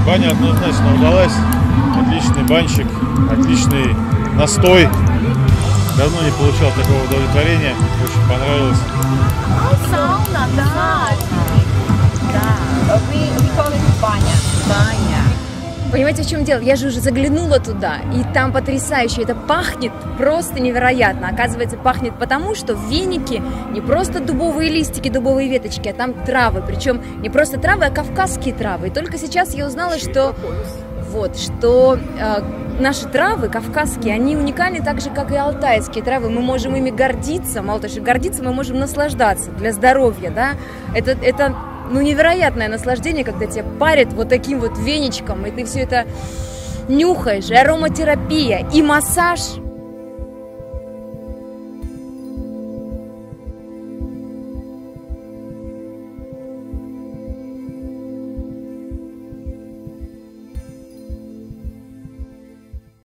Баня однозначно удалась. Отличный банщик, отличный настой. Давно не получал такого удовлетворения. Очень понравилось. Сауна, да. Да. We call it баня. Баня. Понимаете, в чем дело? Я же уже заглянула туда, и там потрясающе. Это пахнет просто невероятно. Оказывается, пахнет потому, что в венике не просто дубовые листики, дубовые веточки, а там травы. Причем не просто травы, а кавказские травы. И только сейчас я узнала, что наши травы кавказские, они уникальны так же, как и алтайские травы. Мы можем ими гордиться, мало того, что гордиться, мы можем наслаждаться для здоровья, да. Это невероятное наслаждение, когда тебя парят вот таким вот веничком, и ты все это нюхаешь, и ароматерапия, и массаж.